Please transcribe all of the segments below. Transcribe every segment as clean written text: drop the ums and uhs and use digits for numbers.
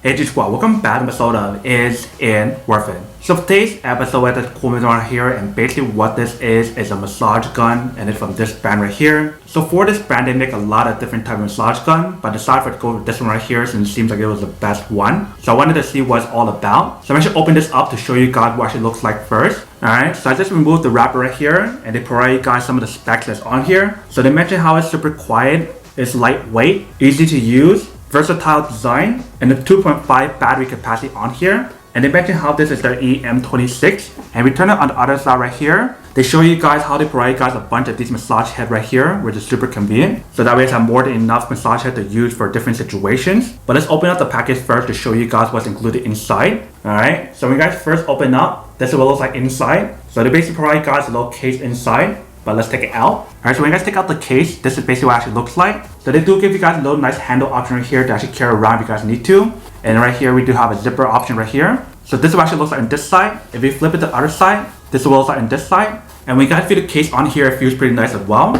Hey G-Squad, welcome back to episode of Is It Worth It? So for today's episode, there's a cool on here, and basically what this is a massage gun, and it's from this brand right here. So for this brand, they make a lot of different type of massage gun, but I decided to go with this one right here since it seems like it was the best one. So I wanted to see what it's all about. So I'm actually open this up to show you guys what it actually looks like first. Alright, so I just removed the wrapper right here, and they provide you guys some of the specs that's on here. So they mention how it's super quiet, it's lightweight, easy to use, versatile design, and a 2.5 battery capacity on here. And they mention how this is their EM26, and we turn it on the other side right here. They show you guys how they provide you guys a bunch of these massage heads right here, which is super convenient. So that way you have more than enough massage head to use for different situations. But let's open up the package first to show you guys what's included inside. Alright, so when you guys first open up, this is what it looks like inside. So they basically provide you guys a little case inside. But let's take it out. Alright, so when you guys take out the case, this is basically what it actually looks like. So they do give you guys a little nice handle option right here to actually carry around if you guys need to. And right here we do have a zipper option right here. So this is what it actually looks like on this side. If we flip it to the other side, this is what it looks like on this side. And when you guys feel the case on here, it feels pretty nice as well.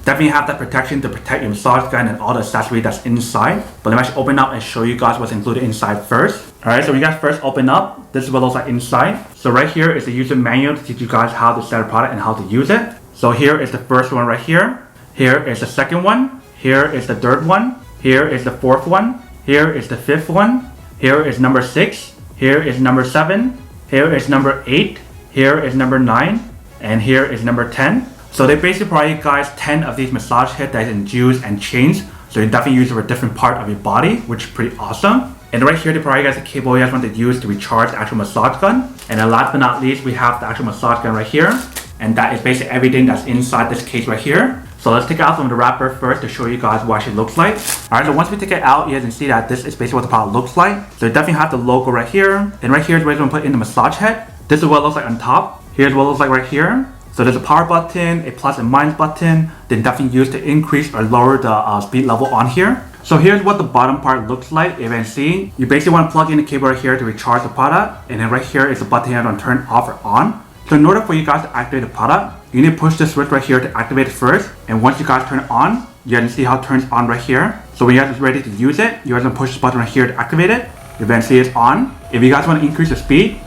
Definitely have that protection to protect your massage gun and all the accessories that's inside. But let me actually open up and show you guys what's included inside first. Alright, so when you guys first open up, this is what it looks like inside. So right here is the user manual to teach you guys how to set a product and how to use it. So here is the first one right here. Here is the second one. Here is the third one. Here is the fourth one. Here is the fifth one. Here is number 6. Here is number 7. Here is number 8. Here is number 9. And here is number 10. So they basically provide you guys 10 of these massage heads that is in jewels and chains. So you definitely use it for a different part of your body, which is pretty awesome. And right here they provide you guys a cable you guys want to use to recharge the actual massage gun. And then last but not least, we have the actual massage gun right here. And that is basically everything that's inside this case right here. So let's take it out from the wrapper first to show you guys what it actually looks like. Alright, so once we take it out, you guys can see that this is basically what the product looks like. So you definitely have the logo right here. And right here is where you're going to put in the massage head. This is what it looks like on top. Here's what it looks like right here. So there's a power button, a plus and minus button. Then definitely use to increase or lower the speed level on here. So here's what the bottom part looks like. If you can see, you basically want to plug in the cable right here to recharge the product. And then right here is the button you're going to turn off or on. So in order for you guys to activate the product, you need to push this switch right here to activate it first. And once you guys turn it on, you can see how it turns on right here. So when you guys are ready to use it, you guys going to push this button right here to activate it. You can see it's on. If you guys want to increase the speed,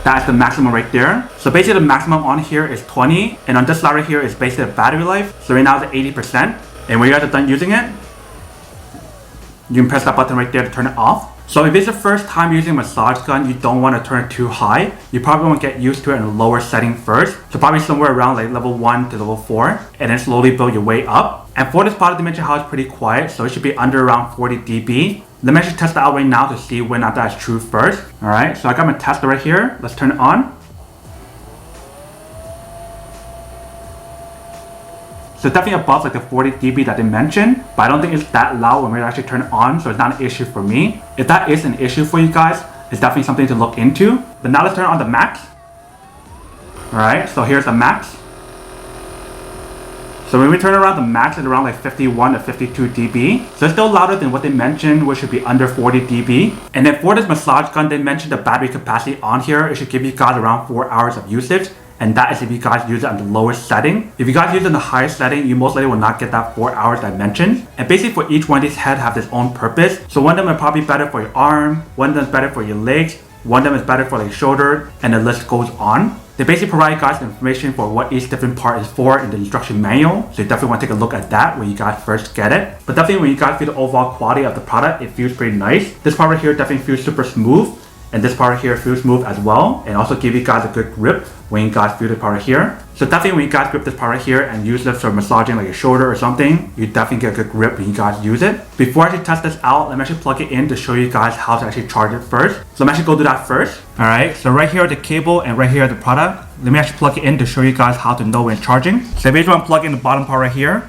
that's the maximum right there. So basically the maximum on here is 20. And on this side right here is basically the battery life. So right now it's at 80%. And when you guys are done using it, you can press that button right there to turn it off. So if it's your first time using a massage gun, you don't want to turn it too high. You probably want to get used to it in a lower setting first. So probably somewhere around like level 1 to level 4. And then slowly build your way up. And for this product, they mention how it's pretty quiet. So it should be under around 40 dB. Let me actually test it out right now to see whether or not that's true first. Alright, so I got my tester right here. Let's turn it on. So it's definitely above like the 40 dB that they mentioned, but I don't think it's that loud when we actually turn it on, so it's not an issue for me. If that is an issue for you guys, it's definitely something to look into. But now let's turn on the max. Alright, so here's the max. So when we turn around, the max is around like 51 to 52 dB. So it's still louder than what they mentioned, which should be under 40 dB. And then for this massage gun, they mentioned the battery capacity on here. It should give you guys around 4 hours of usage. And that is if you guys use it on the lowest setting. If you guys use it in the highest setting, you most likely will not get that 4 hours that I mentioned. And basically for each one of these heads have its own purpose. So one of them is probably better for your arm, one of them is better for your legs, one of them is better for like shoulder, and the list goes on. They basically provide you guys information for what each different part is for in the instruction manual. So you definitely want to take a look at that when you guys first get it. But definitely when you guys feel the overall quality of the product, it feels pretty nice. This part right here definitely feels super smooth. And this part right here feels smooth as well. And also give you guys a good grip when you guys feel the part right here. So definitely when you guys grip this part right here and use this for massaging like your shoulder or something, you definitely get a good grip when you guys use it. Before I actually test this out, let me actually plug it in to show you guys how to actually charge it first. So let me actually go do that first. Alright, so right here are the cable and right here are the product. Let me actually plug it in to show you guys how to know when it's charging. So if you want to plug in the bottom part right here,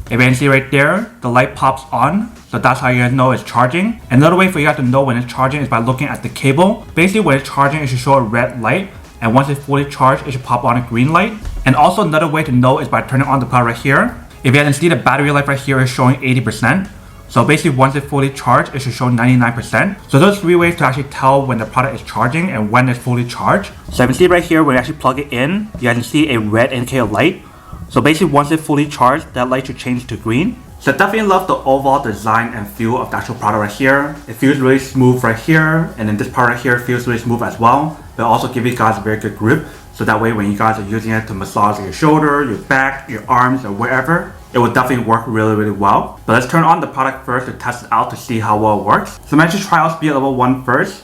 if you can see right there, the light pops on. So that's how you guys know it's charging. Another way for you guys to know when it's charging is by looking at the cable. Basically when it's charging, it should show a red light. And once it's fully charged, it should pop on a green light. And also another way to know is by turning on the power right here. If you guys can see, the battery life right here is showing 80%. So basically once it's fully charged, it should show 99%. So those 3 ways to actually tell when the product is charging and when it's fully charged. So you can see right here, when you actually plug it in, you guys can see a red indicator light. So basically once it's fully charged, that light should change to green. So I definitely love the overall design and feel of the actual product right here. It feels really smooth right here, and then this part right here feels really smooth as well. But also give you guys a very good grip, so that way when you guys are using it to massage your shoulder, your back, your arms, or wherever, it will definitely work really well. But let's turn on the product first to test it out to see how well it works. So let's just try out speed level 1 first.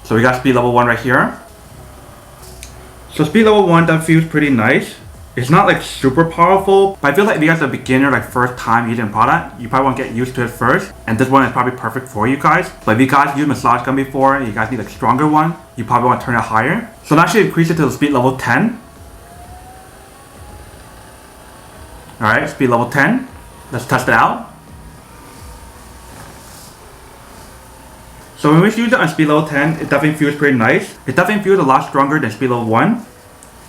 So we got speed level 1 right here. So speed level 1, that feels pretty nice. It's not like super powerful, but I feel like if you guys are a beginner, like first time using a product, you probably want to get used to it first, and this one is probably perfect for you guys. But if you guys used massage gun before and you guys need like a stronger one, you probably want to turn it higher. So I'm actually increase it to the speed level 10. Alright, speed level 10. Let's test it out. So when we use it on speed level 10, it definitely feels pretty nice. It definitely feels a lot stronger than speed level 1.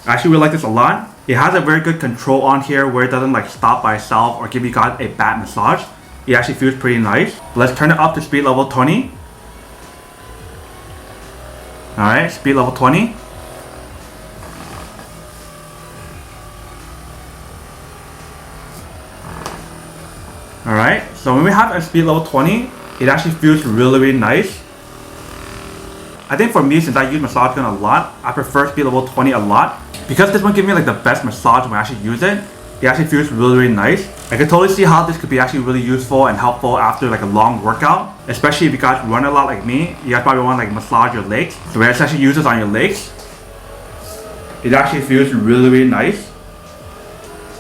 I actually really like this a lot. It has a very good control on here where it doesn't like stop by itself or give you guys a bad massage. It actually feels pretty nice. Let's turn it up to speed level 20. Alright, speed level 20. Alright, so when we have a speed level 20, it actually feels really nice. I think for me, since I use massage gun a lot, I prefer speed level 20 a lot. Because this one gives me like the best massage when I actually use it. It actually feels really nice. I can totally see how this could be actually really useful and helpful after like a long workout. Especially if you guys run a lot like me, you guys probably want to like massage your legs. So when I actually use this on your legs, it actually feels really nice.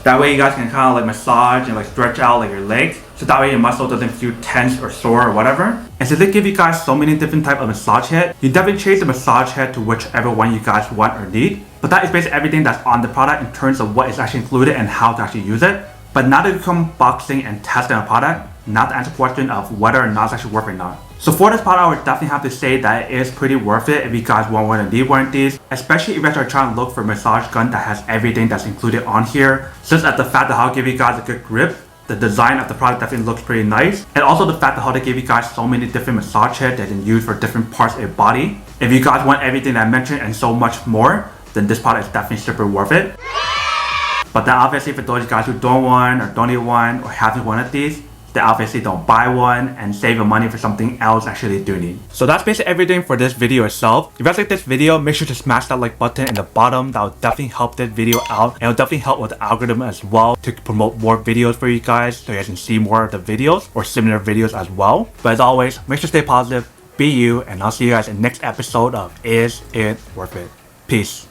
That way you guys can kind of like massage and like stretch out like your legs. So that way your muscle doesn't feel tense or sore or whatever. And since they give you guys so many different types of massage head, you definitely change the massage head to whichever one you guys want or need. But that is basically everything that's on the product in terms of what is actually included and how to actually use it. But now that we come boxing and testing a product, now to answer the question of whether or not it's actually worth it or not. So for this product, I would definitely have to say that it is pretty worth it if you guys want one of these warranties, especially if you guys are trying to look for a massage gun that has everything that's included on here. Such as the fact that how it give you guys a good grip, the design of the product definitely looks pretty nice, and also the fact that how they give you guys so many different massage heads that you can use for different parts of your body. If you guys want everything that I mentioned and so much more, then this product is definitely super worth it. But then obviously for those guys who don't want or don't need one or haven't one of these, then obviously don't buy one and save your money for something else actually do need. So that's basically everything for this video itself. If you guys like this video, make sure to smash that like button in the bottom. That will definitely help this video out, and it will definitely help with the algorithm as well to promote more videos for you guys so you guys can see more of the videos or similar videos as well. But as always, make sure to stay positive, be you, and I'll see you guys in the next episode of Is It Worth It? Peace.